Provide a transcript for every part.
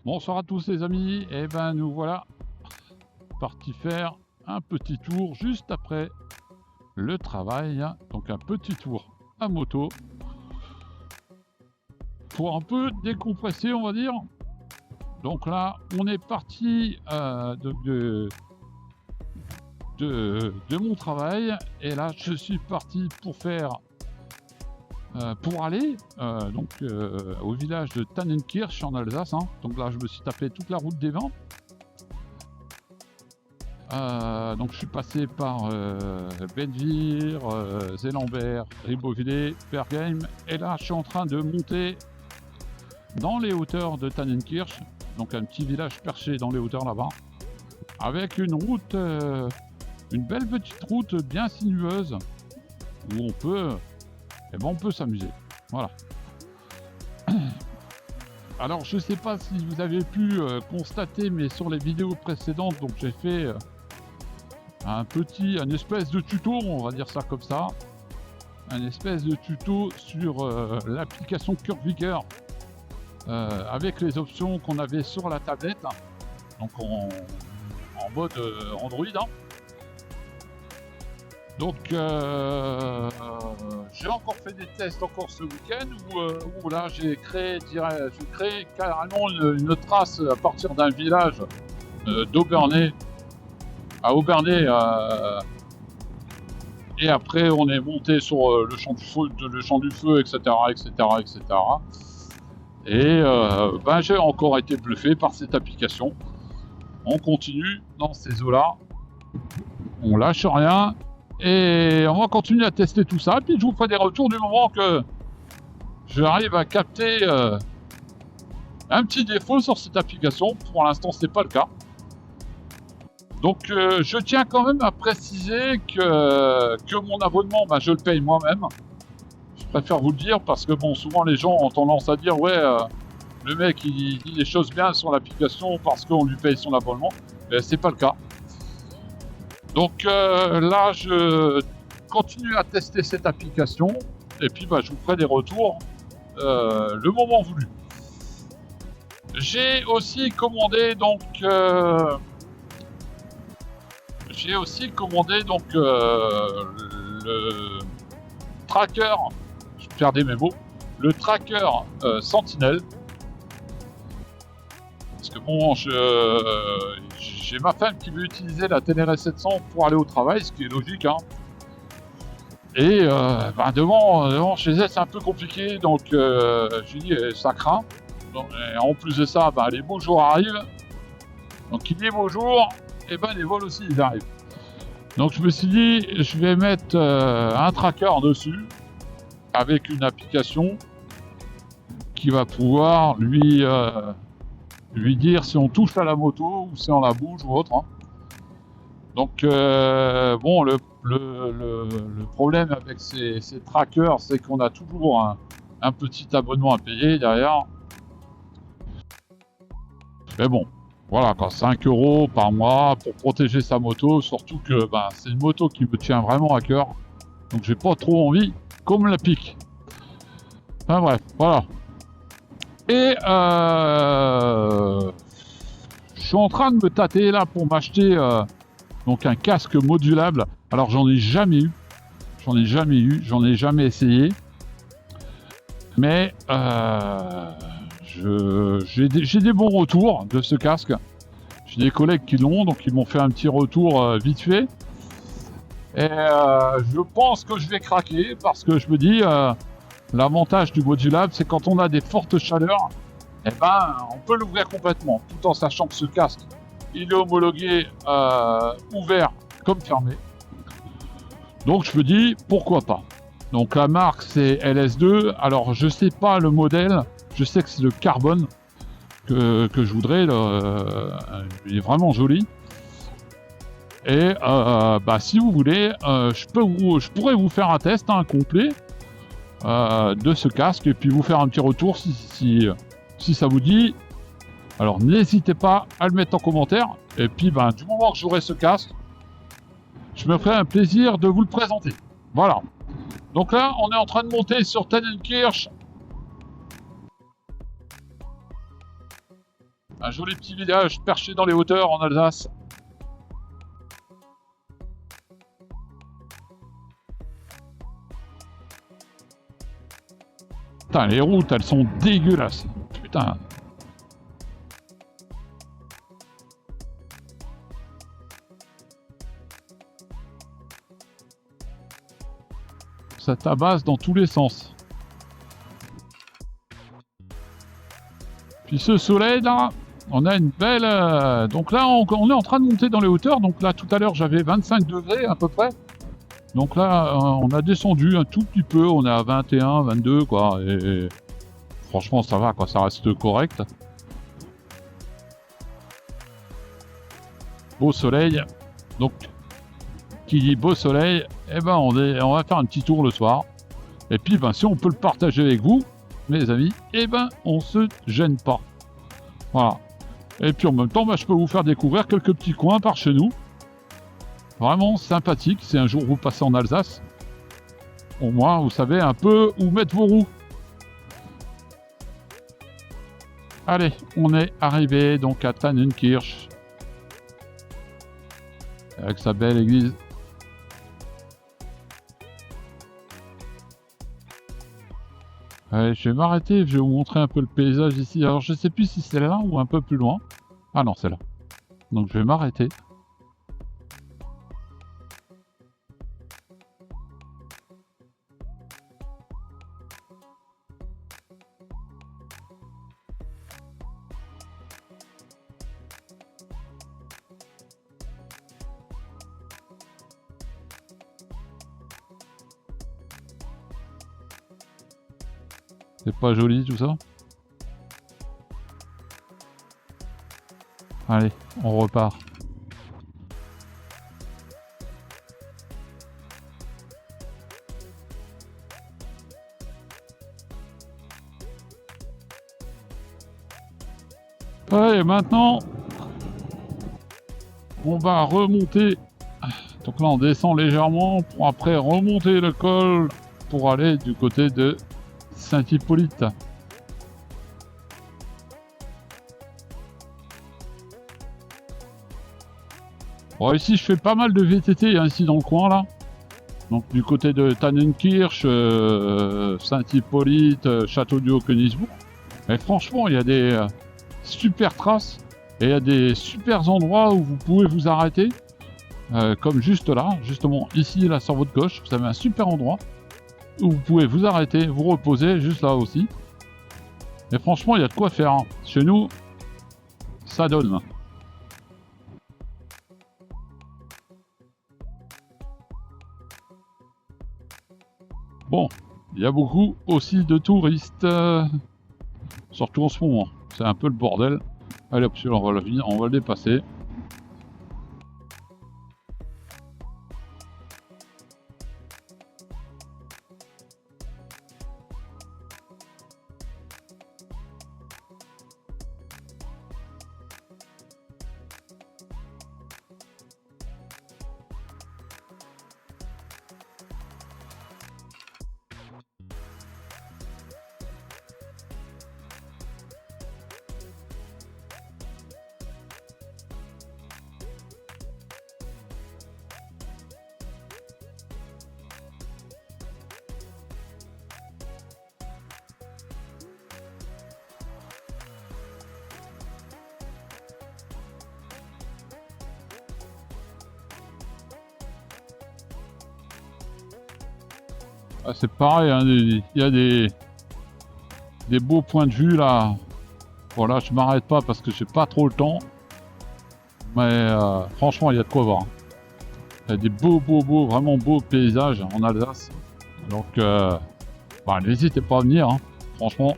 Bonsoir à tous les amis, et ben nous voilà partis faire un petit tour juste après le travail, donc un petit tour à moto pour un peu décompresser on va dire. Donc là on est parti de mon travail et là je suis parti pour faire pour aller au village de Tannenkirch en Alsace, hein. Donc là je me suis tapé toute la route des vents. Donc je suis passé par Benvir, Zellambert, Ribeauvillé, Bergheim et là je suis en train de monter dans les hauteurs de Tannenkirch, donc un petit village perché dans les hauteurs là-bas, avec une route, une belle petite route bien sinueuse où on peut s'amuser. Voilà. Alors je sais pas si vous avez pu constater, mais sur les vidéos précédentes, donc j'ai fait un espèce de tuto, on va dire ça comme ça, un espèce de tuto sur l'application Curvigger avec les options qu'on avait sur la tablette, donc en mode Android, hein. Donc j'ai encore fait des tests encore ce week-end où là j'ai créé carrément une trace à partir d'un village d'Aubernay à Aubernay, et après on est monté sur le champ du feu, etc., etc., etc. Et ben j'ai encore été bluffé par cette application. On continue dans ces eaux-là, on lâche rien, et on va continuer à tester tout ça. Puis je vous ferai des retours du moment que j'arrive à capter un petit défaut sur cette application. Pour l'instant c'est pas le cas. Donc je tiens quand même à préciser que mon abonnement, je le paye moi-même. Je préfère vous le dire parce que bon, souvent les gens ont tendance à dire ouais, le mec il dit des choses bien sur l'application parce qu'on lui paye son abonnement. Mais c'est pas le cas. Donc là je continue à tester cette application et puis je vous ferai des retours le moment voulu. J'ai aussi commandé donc le tracker, je perdais mes mots, le tracker Sentinel. Parce que bon, j'ai ma femme qui veut utiliser la Ténéré 700 pour aller au travail, ce qui est logique, hein. Et devant chez elle c'est un peu compliqué, donc j'ai dit ça craint. Donc, en plus de ça, les beaux jours arrivent. Donc il dit beaux jours, et les vols aussi ils arrivent. Donc je me suis dit, je vais mettre un tracker dessus avec une application qui va pouvoir lui dire si on touche à la moto ou si on la bouge ou autre, hein. Donc bon, le problème avec ces trackers, c'est qu'on a toujours un petit abonnement à payer derrière. Mais bon, voilà, 5 € par mois pour protéger sa moto, surtout que c'est une moto qui me tient vraiment à cœur, donc j'ai pas trop envie qu'on me la pique. Enfin bref, voilà. Et je suis en train de me tâter là pour m'acheter donc un casque modulable. Alors j'en ai jamais eu, j'en ai jamais essayé, mais j'ai des bons retours de ce casque. J'ai des collègues qui l'ont, donc ils m'ont fait un petit retour vite fait. Et je pense que je vais craquer parce que je me dis, l'avantage du modulable, c'est quand on a des fortes chaleurs, on peut l'ouvrir complètement, tout en sachant que ce casque, il est homologué ouvert comme fermé. Donc je me dis, pourquoi pas. Donc la marque c'est LS2, alors je sais pas le modèle, je sais que c'est le carbone que je voudrais, il est vraiment joli. Et si vous voulez, je pourrais vous faire un test complet de ce casque et puis vous faire un petit retour si ça vous dit. Alors n'hésitez pas à le mettre en commentaire et puis du moment que j'aurai ce casque, je me ferai un plaisir de vous le présenter. Voilà. Donc là, on est en train de monter sur Tannenkirch. Un joli petit village perché dans les hauteurs en Alsace. Putain, les routes, elles sont dégueulasses. Putain. Ça tabasse dans tous les sens. Puis ce soleil là, on a une belle... Donc là, on est en train de monter dans les hauteurs. Donc là, tout à l'heure, j'avais 25 degrés à peu près. Donc là, on a descendu un tout petit peu. On est à 21, 22 quoi. Et franchement, ça va quoi. Ça reste correct. Beau soleil. Donc, qui dit beau soleil, eh ben on va faire un petit tour le soir. Et puis, ben, si on peut le partager avec vous, mes amis, eh ben, on se gêne pas. Voilà. Et puis en même temps, ben, je peux vous faire découvrir quelques petits coins par chez nous. Vraiment sympathique. Si un jour vous passez en Alsace, au moins vous savez un peu où mettre vos roues. Allez, on est arrivé donc à Tannenkirch. Avec sa belle église. Allez, je vais m'arrêter, je vais vous montrer un peu le paysage ici. Alors je sais plus si c'est là ou un peu plus loin. Ah non, c'est là. Donc je vais m'arrêter. C'est pas joli tout ça? Allez, on repart. Allez, maintenant, on va remonter. Donc là, on descend légèrement pour après remonter le col pour aller du côté de Saint-Hippolyte. Bon, ici, je fais pas mal de VTT hein, ici dans le coin là. Donc du côté de Tannenkirch, Saint-Hippolyte, Château du Haut-Königsbourg. Mais franchement, il y a des super traces et il y a des super endroits où vous pouvez vous arrêter. Comme juste là, justement ici, là sur votre gauche, vous avez un super endroit où vous pouvez vous arrêter, vous reposer, juste là aussi. Et franchement, il y a de quoi faire. Hein. Chez nous, ça donne. Bon, il y a beaucoup aussi de touristes, surtout en ce moment. C'est un peu le bordel. Allez hop, on va le dépasser. Ah, c'est pareil, hein, il y a des beaux points de vue là. Voilà, je m'arrête pas parce que j'ai pas trop le temps. Mais franchement, il y a de quoi voir. Il y a des beaux, vraiment beaux paysages en Alsace. Donc, bah, n'hésitez pas à venir, hein. Franchement.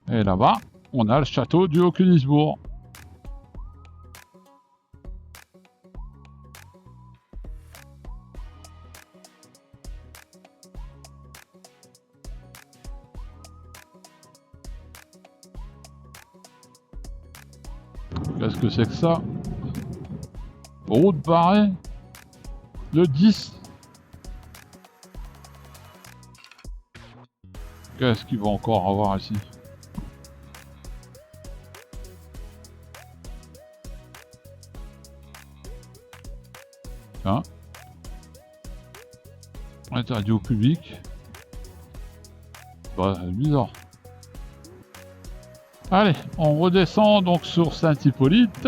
Et là-bas, on a le château du Haut-Königsbourg. Qu'est-ce que c'est que ça? Route barrée. Le 10. Qu'est-ce qu'il va encore avoir ici? Tiens. Interdit au public. Bah, c'est bizarre. Allez, on redescend donc sur Saint-Hippolyte.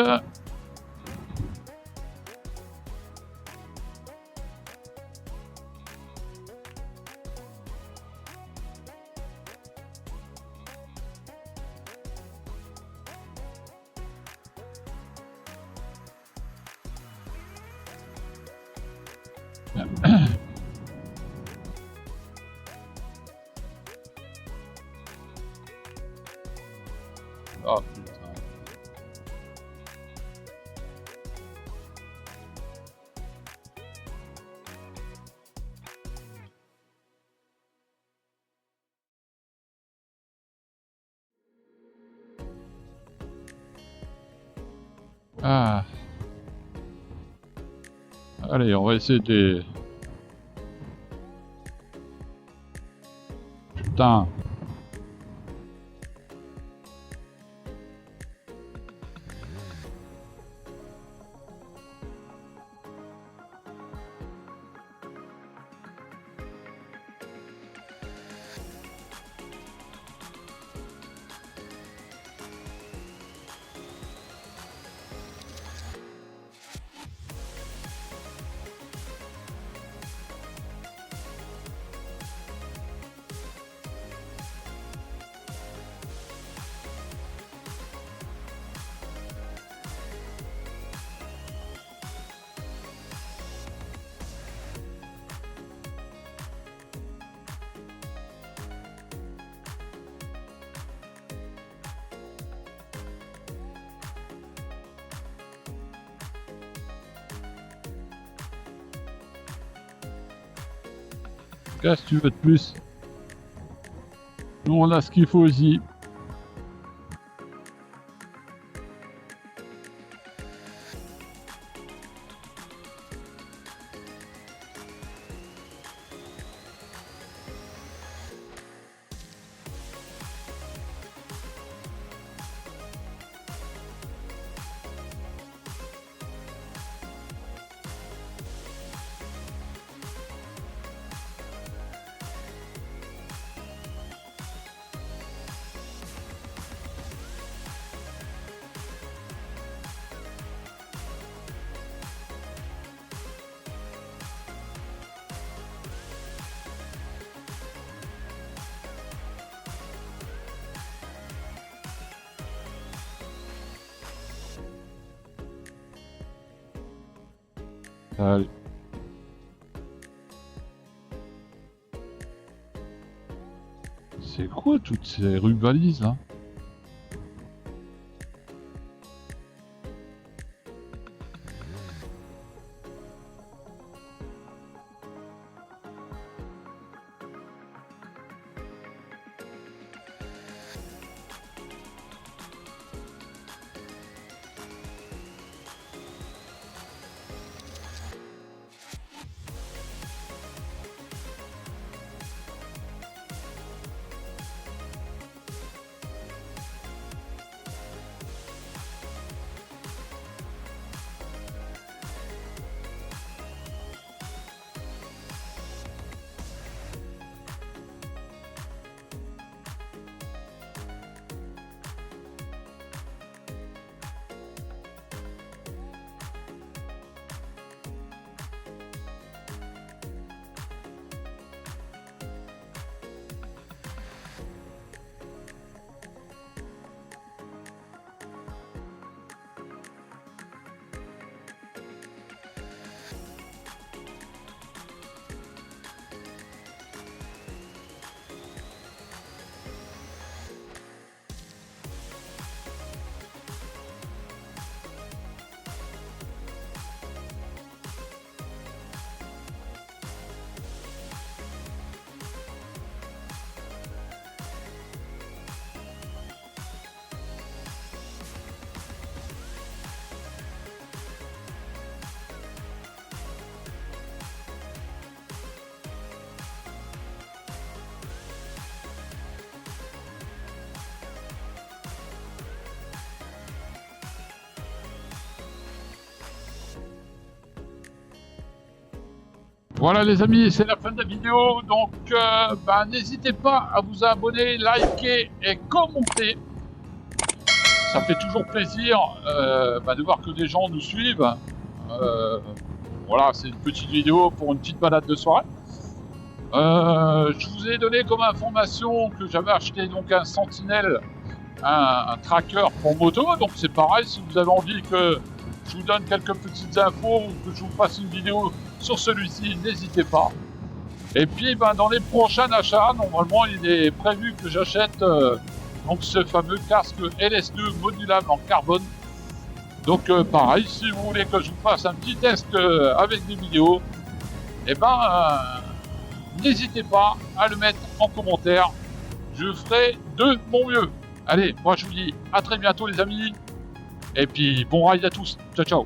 Ah putain. Ah. Allez, on va essayer de... Putain. Qu'est-ce que tu veux de plus? Nous, on a ce qu'il faut aussi. Allez. C'est quoi toutes ces rubalises là? Voilà les amis, c'est la fin de la vidéo, donc n'hésitez pas à vous abonner, liker et commenter. Ça fait toujours plaisir de voir que des gens nous suivent. Voilà, c'est une petite vidéo pour une petite balade de soirée. Je vous ai donné comme information que j'avais acheté donc un Sentinelle, un tracker pour moto, donc c'est pareil, si vous avez envie que je vous donne quelques petites infos ou que je vous fasse une vidéo sur celui-ci, n'hésitez pas. Et puis dans les prochains achats, normalement il est prévu que j'achète donc ce fameux casque LS2 modulable en carbone. Donc pareil, si vous voulez que je vous fasse un petit test avec des vidéos, n'hésitez pas à le mettre en commentaire, je ferai de mon mieux. Allez, moi je vous dis à très bientôt les amis, et puis bon ride à tous, ciao ciao.